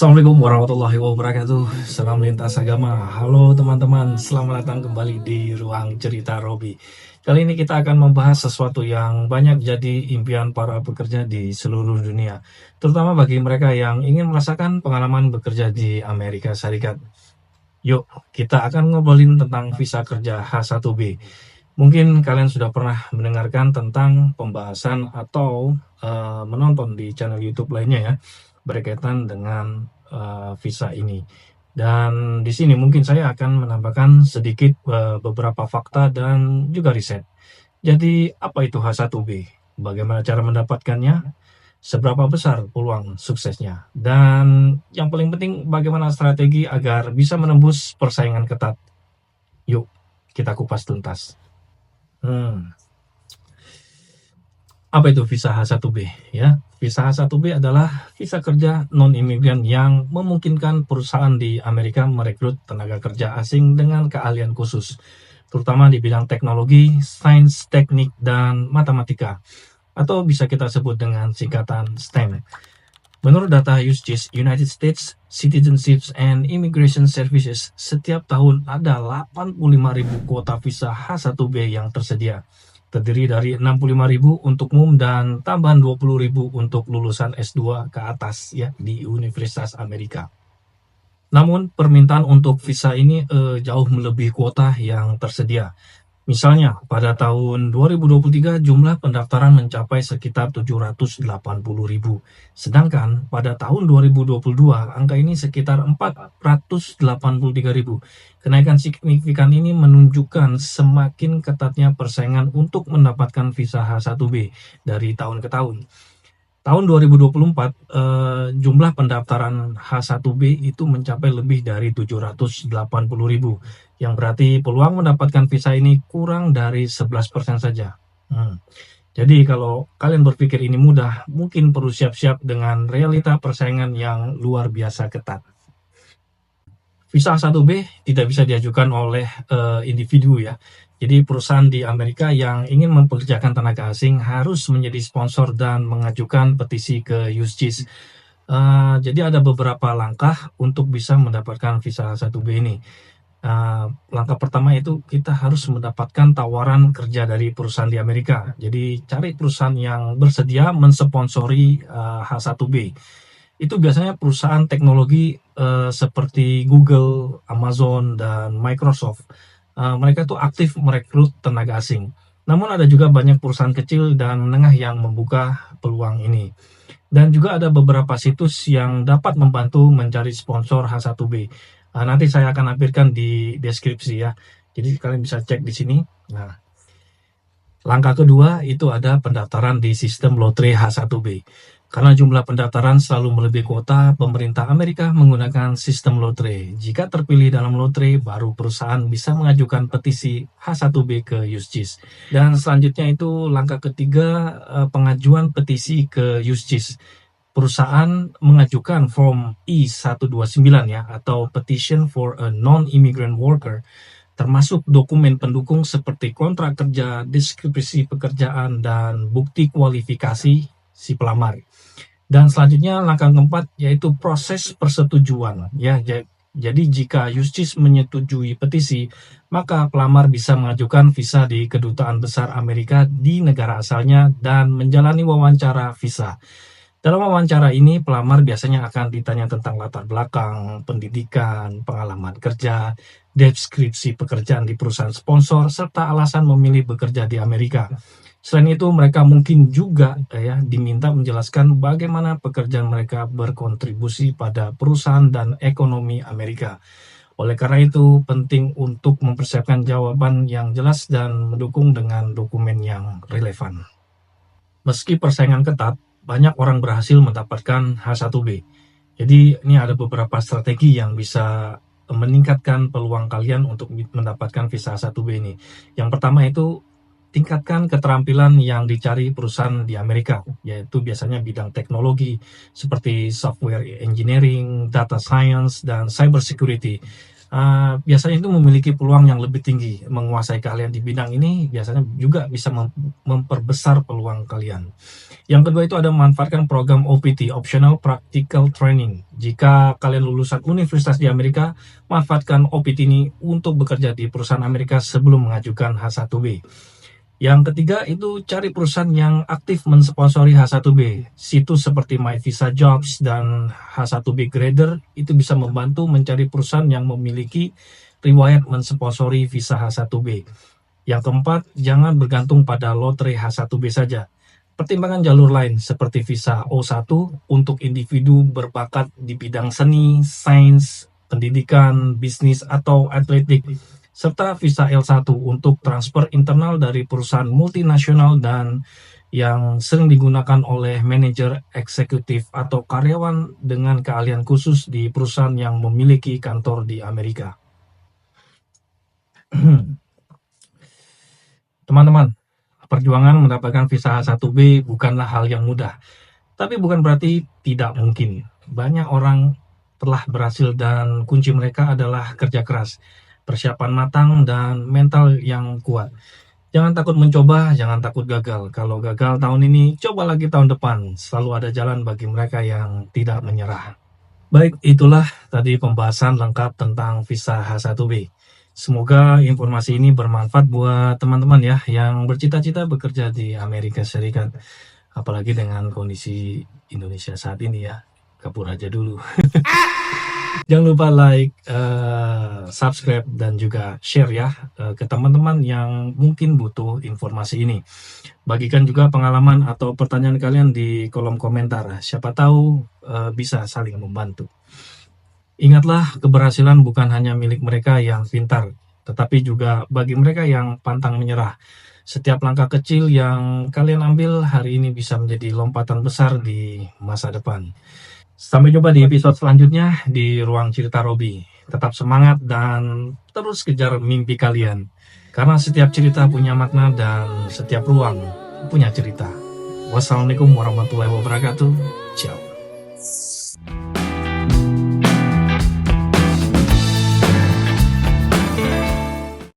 Assalamualaikum warahmatullahi wabarakatuh. Salam lintas agama. Halo teman-teman, selamat datang kembali di Ruang Cerita Robi. Kali ini kita akan membahas sesuatu yang banyak jadi impian para pekerja di seluruh dunia, terutama bagi mereka yang ingin merasakan pengalaman bekerja di Amerika Serikat. Yuk, kita akan ngobrolin tentang visa kerja H1B. Mungkin kalian sudah pernah mendengarkan tentang pembahasan atau menonton di channel YouTube lainnya ya, berkaitan dengan visa ini. Dan di sini mungkin saya akan menambahkan sedikit beberapa fakta dan juga riset. Jadi apa itu H1B? Bagaimana cara mendapatkannya? Seberapa besar peluang suksesnya? Dan yang paling penting bagaimana strategi agar bisa menembus persaingan ketat? Yuk, kita kupas tuntas. Apa itu visa H1B ya? Visa H1B adalah visa kerja non-imigran yang memungkinkan perusahaan di Amerika merekrut tenaga kerja asing dengan keahlian khusus, terutama di bidang teknologi, sains, teknik, dan matematika, atau bisa kita sebut dengan singkatan STEM. Menurut data USCIS, United States Citizenships and Immigration Services, setiap tahun ada 85.000 kuota visa H1B yang tersedia. Terdiri dari 65.000 untuk umum dan tambahan 20.000 untuk lulusan S2 ke atas ya di Universitas Amerika. Namun permintaan untuk visa ini jauh melebihi kuota yang tersedia. Misalnya, pada tahun 2023 jumlah pendaftaran mencapai sekitar 780.000. Sedangkan pada tahun 2022 angka ini sekitar 483.000. Kenaikan signifikan ini menunjukkan semakin ketatnya persaingan untuk mendapatkan visa H1B dari tahun ke tahun. Tahun 2024 jumlah pendaftaran H1B itu mencapai lebih dari 780.000, yang berarti peluang mendapatkan visa ini kurang dari 11% saja. Jadi kalau kalian berpikir ini mudah, mungkin perlu siap-siap dengan realita persaingan yang luar biasa ketat. Visa H1B tidak bisa diajukan oleh individu ya. Jadi perusahaan di Amerika yang ingin mempekerjakan tenaga asing harus menjadi sponsor dan mengajukan petisi ke USCIS. Jadi ada beberapa langkah untuk bisa mendapatkan visa H1B ini. Langkah pertama itu kita harus mendapatkan tawaran kerja dari perusahaan di Amerika. Jadi cari perusahaan yang bersedia mensponsori H1B. Itu biasanya perusahaan teknologi seperti Google, Amazon, dan Microsoft. Mereka tuh aktif merekrut tenaga asing. Namun ada juga banyak perusahaan kecil dan menengah yang membuka peluang ini. Dan juga ada beberapa situs yang dapat membantu mencari sponsor H1B. Nanti saya akan lampirkan di deskripsi ya. Jadi kalian bisa cek di sini. Nah, langkah kedua itu ada pendaftaran di sistem lotre H1B. Karena jumlah pendaftaran selalu melebihi kuota, pemerintah Amerika menggunakan sistem lotre. Jika terpilih dalam lotre, baru perusahaan bisa mengajukan petisi H1B ke USCIS. Dan selanjutnya itu langkah ketiga, pengajuan petisi ke USCIS. Perusahaan mengajukan form I-129 ya, atau Petition for a Non-Immigrant Worker, termasuk dokumen pendukung seperti kontrak kerja, deskripsi pekerjaan, dan bukti kualifikasi si pelamar. Dan selanjutnya langkah keempat yaitu proses persetujuan ya. Jadi jika USCIS menyetujui petisi, maka pelamar bisa mengajukan visa di Kedutaan Besar Amerika di negara asalnya dan menjalani wawancara visa. Dalam wawancara ini, pelamar biasanya akan ditanya tentang latar belakang, pendidikan, pengalaman kerja, deskripsi pekerjaan di perusahaan sponsor, serta alasan memilih bekerja di Amerika. Selain itu, mereka mungkin juga diminta menjelaskan bagaimana pekerjaan mereka berkontribusi pada perusahaan dan ekonomi Amerika. Oleh karena itu, penting untuk mempersiapkan jawaban yang jelas dan mendukung dengan dokumen yang relevan. Meski persaingan ketat, banyak orang berhasil mendapatkan H1B. Jadi ini ada beberapa strategi yang bisa meningkatkan peluang kalian untuk mendapatkan visa H1B ini. Yang pertama itu tingkatkan keterampilan yang dicari perusahaan di Amerika, yaitu biasanya bidang teknologi seperti software engineering, data science, dan cyber security. biasanya itu memiliki peluang yang lebih tinggi. Menguasai keahlian di bidang ini biasanya juga bisa memperbesar peluang kalian. Yang kedua itu ada memanfaatkan program OPT, Optional Practical Training. Jika kalian lulusan universitas di Amerika, manfaatkan OPT ini untuk bekerja di perusahaan Amerika sebelum mengajukan H1B. Yang ketiga itu cari perusahaan yang aktif mensponsori H1B. Situs seperti My Visa Jobs dan H1B Grader itu bisa membantu mencari perusahaan yang memiliki riwayat mensponsori visa H1B. Yang keempat, jangan bergantung pada lotre H1B saja. Pertimbangkan jalur lain seperti visa O1 untuk individu berbakat di bidang seni, sains, pendidikan, bisnis, atau atletik, serta visa L1 untuk transfer internal dari perusahaan multinasional dan yang sering digunakan oleh manajer eksekutif atau karyawan dengan keahlian khusus di perusahaan yang memiliki kantor di Amerika. Teman-teman, perjuangan mendapatkan visa H1B bukanlah hal yang mudah, tapi bukan berarti tidak mungkin. Banyak orang telah berhasil dan kunci mereka adalah kerja keras, persiapan matang, dan mental yang kuat. Jangan takut mencoba, jangan takut gagal. Kalau gagal tahun ini, coba lagi tahun depan. Selalu ada jalan bagi mereka yang tidak menyerah. Baik, itulah tadi pembahasan lengkap tentang visa H1B. Semoga informasi ini bermanfaat buat teman-teman ya yang bercita-cita bekerja di Amerika Serikat. Apalagi dengan kondisi Indonesia saat ini ya. Kabur aja dulu. Jangan lupa like, subscribe, dan juga share ya ke teman-teman yang mungkin butuh informasi ini. Bagikan juga pengalaman atau pertanyaan kalian di kolom komentar. Siapa tahu bisa saling membantu. Ingatlah, keberhasilan bukan hanya milik mereka yang pintar, tetapi juga bagi mereka yang pantang menyerah. Setiap langkah kecil yang kalian ambil hari ini bisa menjadi lompatan besar di masa depan. Sampai jumpa di episode selanjutnya di Ruang Cerita Robi. Tetap semangat dan terus kejar mimpi kalian. Karena setiap cerita punya makna dan setiap ruang punya cerita. Wassalamualaikum warahmatullahi wabarakatuh. Ciao.